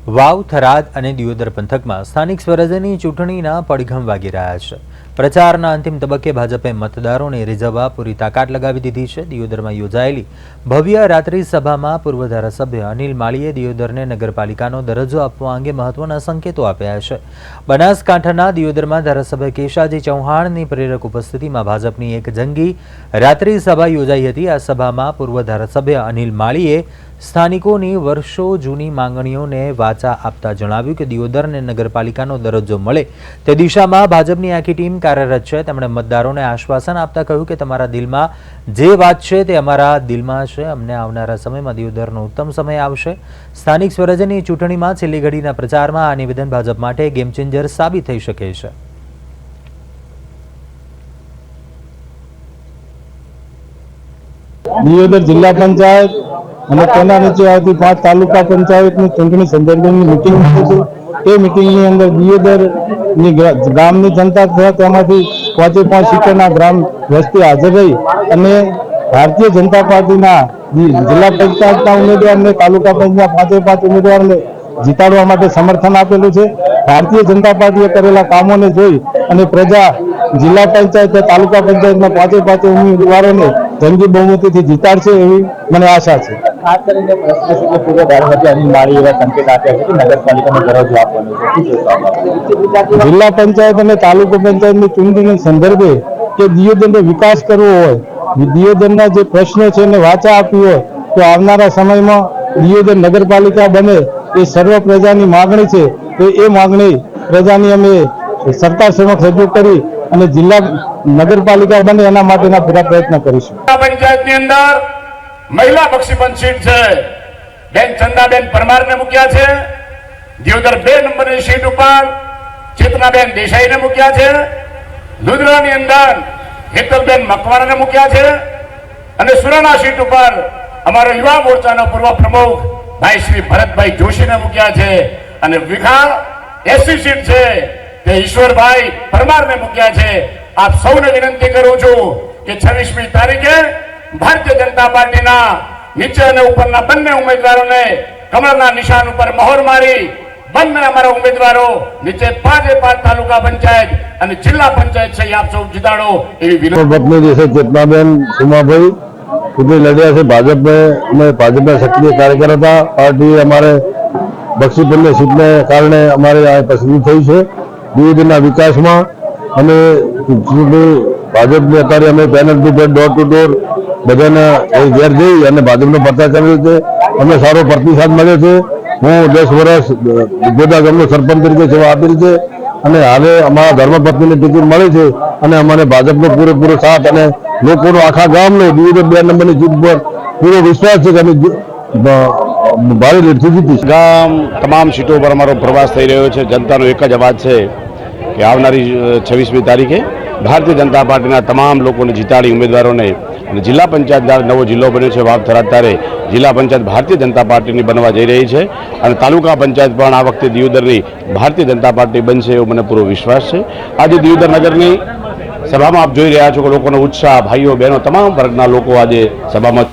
વાવ, થરાદ અને દિયોદર પંથકમાં સ્થાનિક સ્વરાજ્યની ચૂંટણીના પડઘમ વાગી રહ્યા છે। પ્રચારના અંતિમ તબક્કે ભાજપે મતદારોને રીઝવવા પૂરી તાકાત લગાવી દીધી છે। દિયોદરમાં યોજાયેલી ભવ્ય રાત્રિ સભામાં પૂર્વ ધારાસભ્ય અનિલ માળીએ દિયોદરને નગરપાલિકાનો દરજ્જો આપવા અંગે મહત્વના સંકેતો આપ્યા છે। બનાસકાંઠાના દિયોદરમાં ધારાસભ્ય કેશાજી ચૌહાણની પ્રેરક ઉપસ્થિતિમાં ભાજપની એક જંગી રાત્રિ સભા યોજાઈ હતી। આ સભામાં પૂર્વ ધારાસભ્ય અનિલ માળીએ સ્થાનિકોની વર્ષો જૂની માંગણીઓને વાચા આપતા જણાવ્યું કે દિયોદરને નગરપાલિકાનો દરજ્જો મળે તે દિશામાં ભાજપની આખી ટીમ કાર્યરત છે। તેમણે મતદારોને આશ્વાસન આપતા કહ્યું કે તમારા દિલમાં જે વાત છે તે અમારા દિલમાં છે। અમને આવનારા સમયમાં દિયોદરનો ઉત્તમ સમય આવશે। સ્થાનિક સ્વરાજ્યની ચૂંટણીમાં છેલ્લી ઘડીના પ્રચારમાં આ નિવેદન ભાજપ માટે ગેમ ચેન્જર સાબિત થઈ શકે છે। દિયોદર જિલ્લા પંચાયત અને તેના નીચે આવતી 5 તાલુકા પંચાયતની ચૂંટણી સંદર્ભની મીટિંગ હતી। તે મીટિંગની અંદર દિયોદરની ગામની જનતા તથા તેમાંથી 5 સીટોના ગ્રામ વસ્તી હાજર રહી અને ભારતીય જનતા પાર્ટીના જિલ્લા પંચાયતના ઉમેદવાર અને તાલુકા પંચાયતના 5 ઉમેદવારને જીતાડવા માટે સમર્થન આપેલું છે। ભારતીય જનતા પાર્ટીએ કરેલા કામોને જોઈ અને પ્રજા જિલ્લા પંચાયત તાલુકા પંચાયતના 5 ઉમેદવારોને જંગી બહુમતીથી જીતાડશે એવી મને આશા છે। ખાસ કરીને પ્રશ્ન છે કે પૂર્વ ધારાસભ્ય અનિલ માળી એવા સંકેત આપ્યા છે કે નગરપાલિકાનો દરજ્જો આપવાનો છે। જિલ્લા પંચાયત અને તાલુકા પંચાયતની ચૂંટણી સંદર્ભે કે દિયોદરનો વિકાસ કરવો હોય, દિયોદરના જે પ્રશ્નો છે એને વાચા આપવી હોય તો આવનારા સમયમાં દિયોદર નગરપાલિકા બને એ સર્વ પ્રજાની માગણી છે। તો એ માગણી પ્રજાની અમે સરકાર સમક્ષ રજૂ કરી અને જિલ્લા નગરપાલિકા બને એના માટેના પૂરા પ્રયત્ન કરીશું। પંચાયતની અંદર મહિલા બક્ષીપંચ સીટ છે, બેન ચંદાબેન પરમારને મૂક્યા છે। દિયોદર 2 નંબરની સીટ ઉપર ચેતનાબેન દેસાઈને મૂક્યા છે। લુધરાની અંદર હેતલબેન મકવાણાને મૂક્યા છે અને સુરાણા સીટ ઉપર અમારા યુવા મોરચાના પૂર્વ પ્રમુખ ભાઈ શ્રી ભરતભાઈ જોશીને મૂક્યા છે અને વિખા એસી સીટ છે તે ઈશ્વરભાઈ પરમારને મૂક્યા છે। આપ સૌને વિનંતી કરું છું કે 26મી તારીખે ભારતીય જનતા પાર્ટીના નીચે અને ઉપરના બંને ઉમેદવારોને કમળના નિશાન ઉપર મહોર મારી બંને અમારા ઉમેદવારો નીચે 5 તાલુકા પંચાયત અને જિલ્લા પંચાયત છે આપ સૌ જીતાડો એવી વિનંતી। પત્ની જैसे चेतनाबेन सुमाभाई चूंटनी लड़िया से भाजपा में सक्रिय कार्यकर्ता था। पार्टी हमारे बक्षीपल्ली सीट ने कारण हमारे यहाँ पसंद थी है। दियोदરના વિકાસમાં અમે ભાજપની અત્યારે અમે panel to panel door to door બધાને ઘેર જઈ અને ભાજપનો પ્રચાર કર્યો છે। અમને સારો પ્રતિસાદ મળ્યો છે। હું 10 વર્ષ ગોદા ગામનો સરપંચ તરીકે સેવા આપેલી છે અને હાલે અમારા ધર્મપત્નીની ટિકિટ મળી છે અને અમને ભાજપનો પૂરેપૂરો સાથ અને લોકોનો આખા ગામનો દિયોદર 2 નંબરની જીત પર પૂરો વિશ્વાસ છે કે અમે ભારે લીડથી જીતીશ। ગામ તમામ સીટો પર અમારો પ્રવાસ થઈ રહ્યો છે। જનતાનો એક જ અવાજ છે કે આવનારી 26મી તારીખે ભારતીય જનતા પાર્ટીના તમામ લોકોને જીતાડી ઉમેદવારોને અને જિલ્લા પંચાયત નવો જિલ્લો બન્યો છે વાવ થરાદ ત્યારે જિલ્લા પંચાયત ભારતીય જનતા પાર્ટીની બનવા જઈ રહી છે અને તાલુકા પંચાયત પણ આ વખતે દિયોદરની ભારતીય જનતા પાર્ટી બનશે એવો મને પૂરો વિશ્વાસ છે। આજે દિયોદર નગરની સભામાં આપ જોઈ રહ્યા છો કે લોકોનો ઉત્સાહ, ભાઈઓ બહેનો તમામ વર્ગના લોકો આજે સભામાં